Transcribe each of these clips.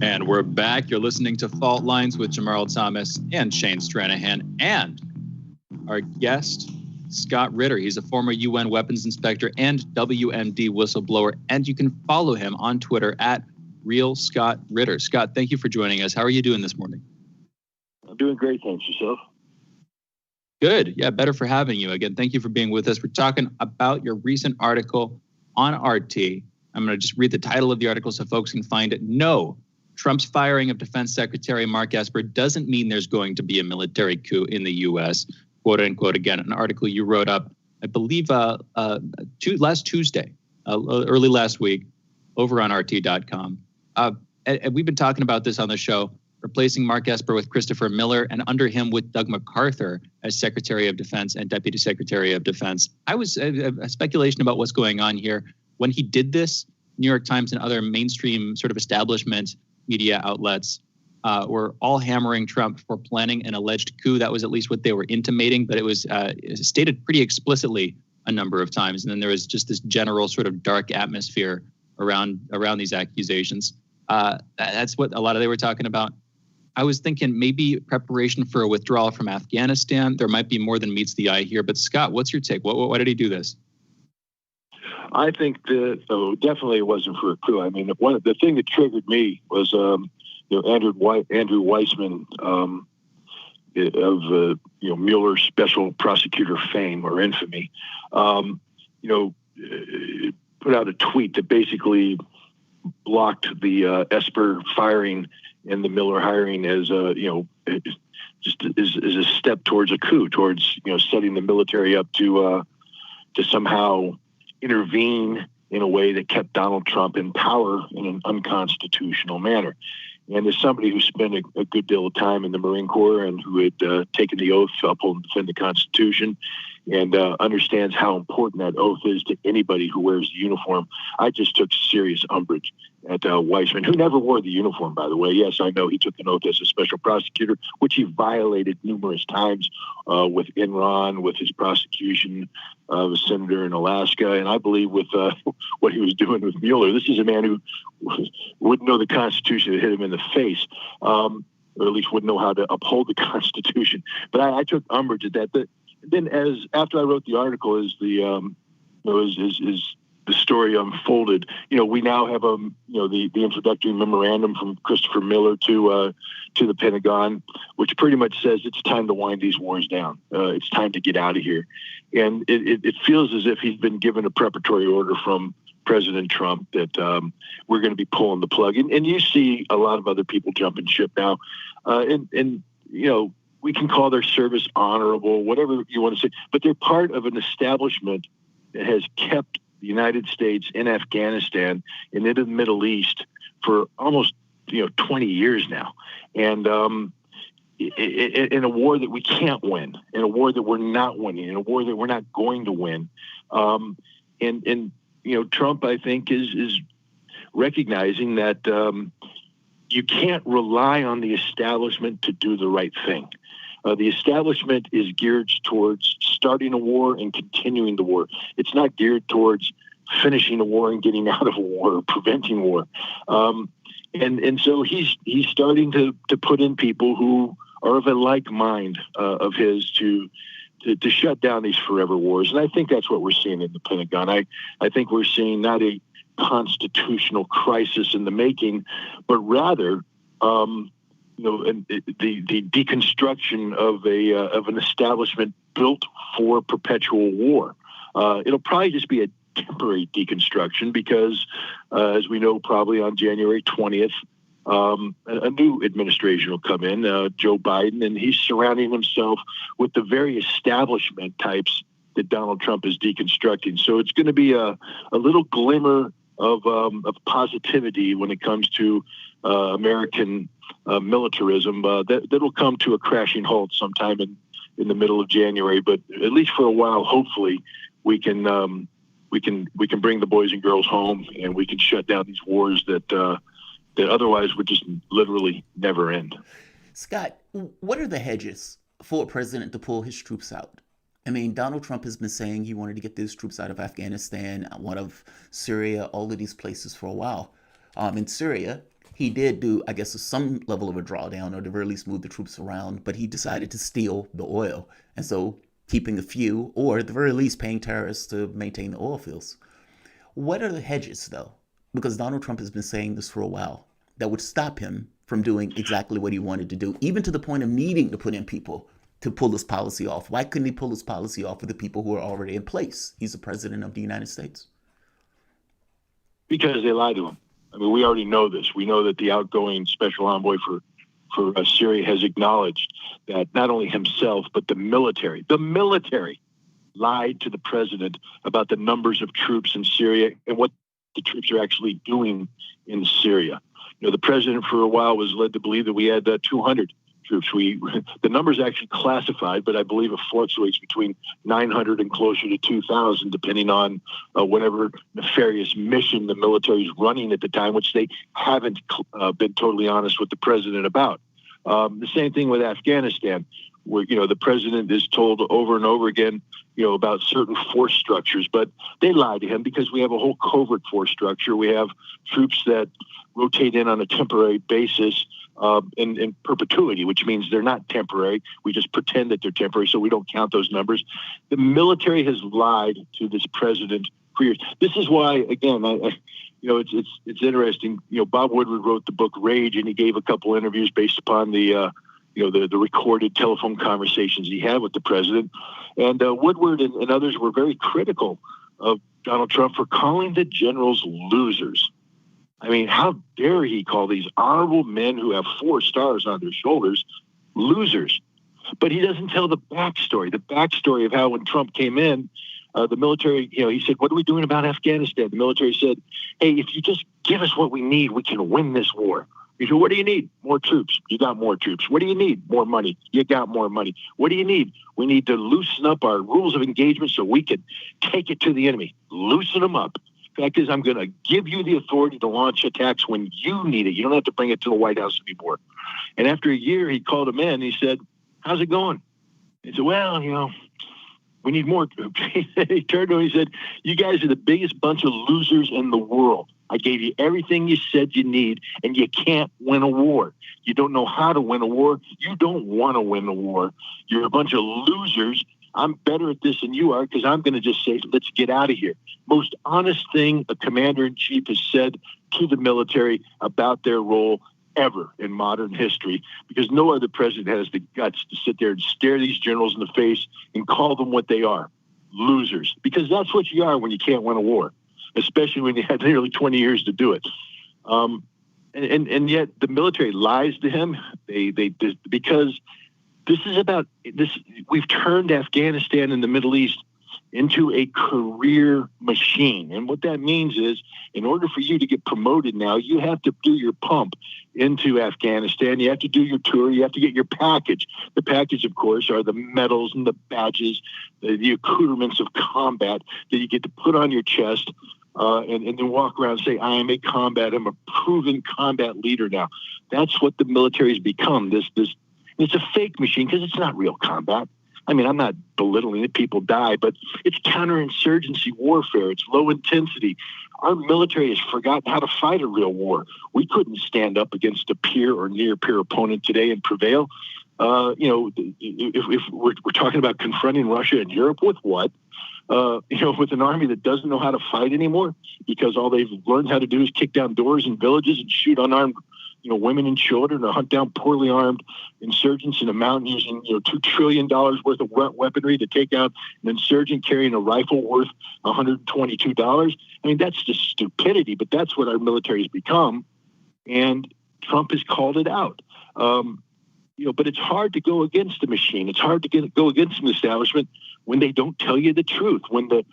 And we're back. You're listening to Fault Lines with Jamarl Thomas and Shane Stranahan, and our guest, Scott Ritter. He's a former UN weapons inspector and WMD whistleblower, and you can follow him on Twitter at Real Scott Ritter. Scott, thank you for joining us. How are you doing this morning? I'm doing great, thanks. Yourself? Good. Yeah, better for having you again. Thank you for being with us. We're talking about your recent article on RT. I'm going to just read the title of the article so folks can find it. No, Trump's firing of Defense Secretary Mark Esper doesn't mean there's going to be a military coup in the U.S., quote unquote. Again, an article you wrote up, I believe, last Tuesday, early last week, over on RT.com. And we've been talking about this on the show, replacing Mark Esper with Christopher Miller, and under him with Doug MacArthur as Secretary of Defense and Deputy Secretary of Defense. I was a speculation about what's going on here. When he did this, New York Times and other mainstream sort of establishment media outlets were all hammering Trump for planning an alleged coup. That was at least what they were intimating, but it was stated pretty explicitly a number of times. And then there was just this general sort of dark atmosphere around these accusations. That's what a lot of they were talking about. I was thinking maybe preparation for a withdrawal from Afghanistan. There might be more than meets the eye here. But Scott, what's your take? Why did he do this? I think that definitely it wasn't for a coup. I mean, the thing that triggered me was Andrew Weissman of Mueller special prosecutor fame or infamy, put out a tweet that basically blocked the Esper firing and the Miller hiring as just as a step towards a coup, towards setting the military up to somehow intervene in a way that kept Donald Trump in power in an unconstitutional manner. And as somebody who spent a good deal of time in the Marine Corps and who had taken the oath to uphold and defend the Constitution and understands how important that oath is to anybody who wears the uniform, I just took serious umbrage at Weissman, who never wore the uniform, by the way. Yes, I know he took an oath as a special prosecutor, which he violated numerous times with Enron, with his prosecution of a senator in Alaska, and I believe with what he was doing with Mueller. This is a man who wouldn't know the Constitution to hit him in the face, or at least wouldn't know how to uphold the Constitution. But I took umbrage at that. Then, after I wrote the article, as the story unfolded, we now have the introductory memorandum from Christopher Miller to the Pentagon, which pretty much says it's time to wind these wars down. It's time to get out of here, and it feels as if he's been given a preparatory order from President Trump that we're going to be pulling the plug. And you see a lot of other people jumping ship now, we can call their service honorable, whatever you want to say, but they're part of an establishment that has kept the United States in Afghanistan and into the Middle East for almost 20 years now, and in a war that we can't win, in a war that we're not winning, in a war that we're not going to win, and Trump, I think, is recognizing that you can't rely on the establishment to do the right thing. The establishment is geared towards starting a war and continuing the war. It's not geared towards finishing a war and getting out of a war or preventing war. And so he's starting to put in people who are of a like mind of his to shut down these forever wars. And I think that's what we're seeing in the Pentagon. I think we're seeing not a constitutional crisis in the making, but rather the deconstruction of an establishment built for perpetual war. It'll probably just be a temporary deconstruction because, as we know, probably on January 20th, a new administration will come in, Joe Biden, and he's surrounding himself with the very establishment types that Donald Trump is deconstructing. So it's going to be a little glimmer of positivity when it comes to American militarism that'll come to a crashing halt sometime in the middle of January. But at least for a while, hopefully, we can bring the boys and girls home, and we can shut down these wars that otherwise would just literally never end. Scott, what are the hedges for a president to pull his troops out? I mean, Donald Trump has been saying he wanted to get those troops out of Afghanistan, out of Syria, all of these places for a while. In Syria, He did do, I guess, some level of a drawdown, or at the very least move the troops around, but he decided to steal the oil. And so keeping a few, or at the very least paying terrorists to maintain the oil fields. What are the hedges, though? Because Donald Trump has been saying this for a while, that would stop him from doing exactly what he wanted to do, even to the point of needing to put in people to pull this policy off. Why couldn't he pull this policy off with the people who are already in place? He's the president of the United States. Because they lied to him. I mean, we already know this. We know that the outgoing special envoy for Syria has acknowledged that not only himself, but the military lied to the president about the numbers of troops in Syria and what the troops are actually doing in Syria. You know, the president for a while was led to believe that we had 200 troops. The number's actually classified, but I believe it fluctuates between 900 and closer to 2,000, depending on whatever nefarious mission the military is running at the time, which they haven't been totally honest with the president about. The same thing with Afghanistan, where, you know, the president is told over and over again, you know, about certain force structures, but they lied to him because we have a whole covert force structure. We have troops that rotate in on a temporary basis in perpetuity, which means they're not temporary. We just pretend that they're temporary, so we don't count those numbers. The military has lied to this president for years. This is why, again, you know, it's interesting. You know, Bob Woodward wrote the book Rage, and he gave a couple interviews based upon the recorded telephone conversations he had with the president. And Woodward and others were very critical of Donald Trump for calling the generals losers. I mean, how dare he call these honorable men who have 4 stars on their shoulders losers? But he doesn't tell the backstory of how when Trump came in, the military, you know, he said, what are we doing about Afghanistan? The military said, hey, if you just give us what we need, we can win this war. He said, what do you need? More troops. You got more troops. What do you need? More money. You got more money. What do you need? We need to loosen up our rules of engagement so we can take it to the enemy. Loosen them up. Fact is, I'm going to give you the authority to launch attacks when you need it. You don't have to bring it to the White House anymore. And after a year, he called him in. And he said, how's it going? He said, well, you know, we need more troops. He turned to him and he said, you guys are the biggest bunch of losers in the world. I gave you everything you said you need, and you can't win a war. You don't know how to win a war. You don't want to win a war. You're a bunch of losers. I'm better at this than you are because I'm going to just say, let's get out of here. Most honest thing a commander-in-chief has said to the military about their role ever in modern history, because no other president has the guts to sit there and stare these generals in the face and call them what they are, losers, because that's what you are when you can't win a war, especially when you had nearly 20 years to do it. And yet the military lies to him. They because this is about this. We've turned Afghanistan and the Middle East into a career machine. And what that means is, in order for you to get promoted now, you have to do your pump into Afghanistan. You have to do your tour. You have to get your package. The package, of course, are the medals and the badges, the accoutrements of combat that you get to put on your chest and then walk around and say, I am I'm a proven combat leader now. That's what the military has become. It's a fake machine because it's not real combat. I mean, I'm not belittling it. People die, but it's counterinsurgency warfare. It's low intensity. Our military has forgotten how to fight a real war. We couldn't stand up against a peer or near peer opponent today and prevail. If we're talking about confronting Russia and Europe with what? With an army that doesn't know how to fight anymore because all they've learned how to do is kick down doors in villages and shoot unarmed women and children, or hunt down poorly armed insurgents in a mountain using, $2 trillion worth of weaponry to take out an insurgent carrying a rifle worth $122. I mean, that's just stupidity, but that's what our military has become. And Trump has called it out. But it's hard to go against the machine. It's hard to go against an establishment when they don't tell you the truth, when the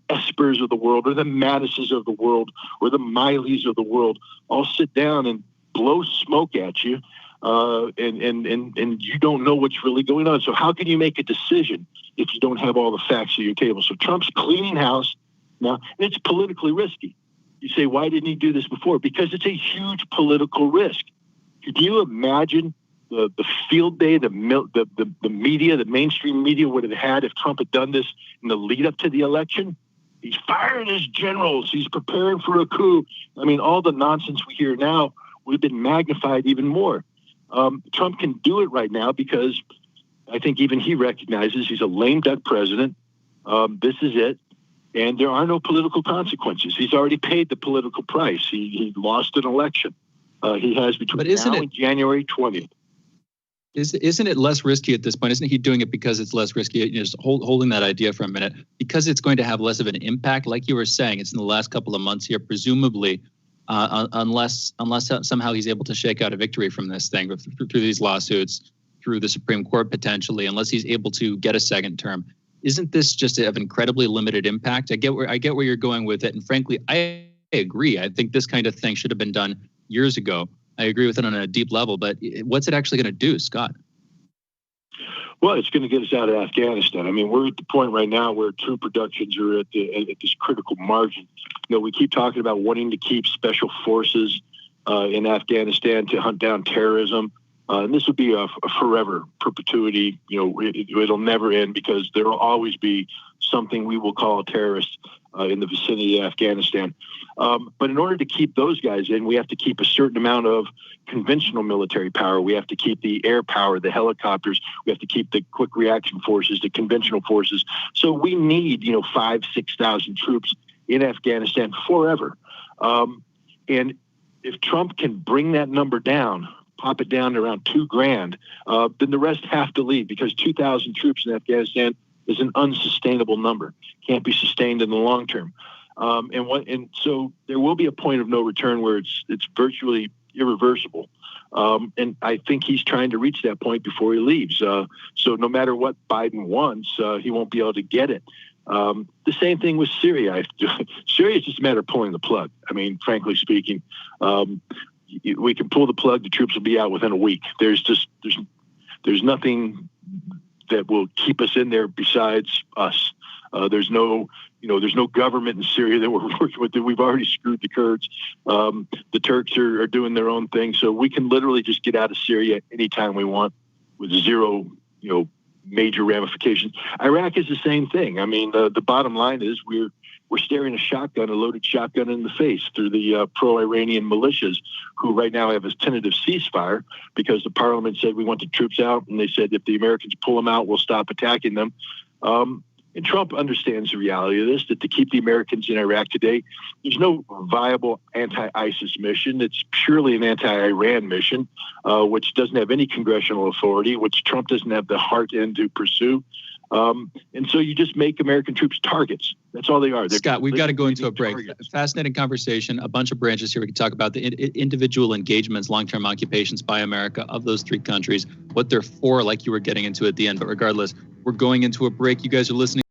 Espers of the world or the Mattises of the world or the Mileys of the world all sit down and blow smoke at you, and you don't know what's really going on. So how can you make a decision if you don't have all the facts at your table? So Trump's cleaning house now, and it's politically risky. You say, why didn't he do this before? Because it's a huge political risk. Could you imagine the field day, the media, the mainstream media would have had if Trump had done this in the lead up to the election? He's firing his generals. He's preparing for a coup. I mean, all the nonsense we hear now would have been magnified even more. Trump can do it right now because I think even he recognizes he's a lame duck president. This is it. And there are no political consequences. He's already paid the political price. He lost an election. He has between now and January 20th. Isn't it less risky at this point? Isn't he doing it because it's less risky? Just holding that idea for a minute, because it's going to have less of an impact. Like you were saying, it's in the last couple of months here, presumably, unless somehow he's able to shake out a victory from this thing through these lawsuits, through the Supreme Court potentially, unless he's able to get a second term. Isn't this just of incredibly limited impact? I get where you're going with it, and frankly, I agree. I think this kind of thing should have been done years ago. I agree with it on a deep level, but what's it actually going to do, Scott? Well, it's going to get us out of Afghanistan. I mean, we're at the point right now where troop reductions are at this critical margin. We keep talking about wanting to keep special forces in Afghanistan to hunt down terrorism. And this would be a forever perpetuity. It'll never end because there will always be something we will call terrorists in the vicinity of Afghanistan. But in order to keep those guys in, we have to keep a certain amount of conventional military power. We have to keep the air power, the helicopters. We have to keep the quick reaction forces, the conventional forces. So we need, 5,000-6,000 troops in Afghanistan forever. And if Trump can bring that number down, pop it down to around $2,000, then the rest have to leave because 2,000 troops in Afghanistan is an unsustainable number. Can't be sustained in the long term. And so there will be a point of no return where it's virtually irreversible. And I think he's trying to reach that point before he leaves. So no matter what Biden wants, he won't be able to get it. The same thing with Syria. Syria is just a matter of pulling the plug. I mean, frankly speaking, we can pull the plug. The troops will be out within a week. There's nothing that will keep us in there besides us. There's no government in Syria that we're working with. We've already screwed the Kurds. The Turks are doing their own thing. So we can literally just get out of Syria anytime we want with zero, major ramifications. Iraq is the same thing. I mean, the bottom line is we're staring a loaded shotgun in the face through the pro-Iranian militias who right now have a tentative ceasefire because the parliament said we want the troops out. And they said if the Americans pull them out, we'll stop attacking them. And Trump understands the reality of this, that to keep the Americans in Iraq today, there's no viable anti-ISIS mission. It's purely an anti-Iran mission, which doesn't have any congressional authority, which Trump doesn't have the heart in to pursue. And so you just make American troops targets. That's all they are. Scott, we've got to go into a break. Fascinating conversation, a bunch of branches here. We can talk about the individual engagements, long-term occupations by America of those three countries, what they're for, like you were getting into at the end. But regardless, we're going into a break. You guys are listening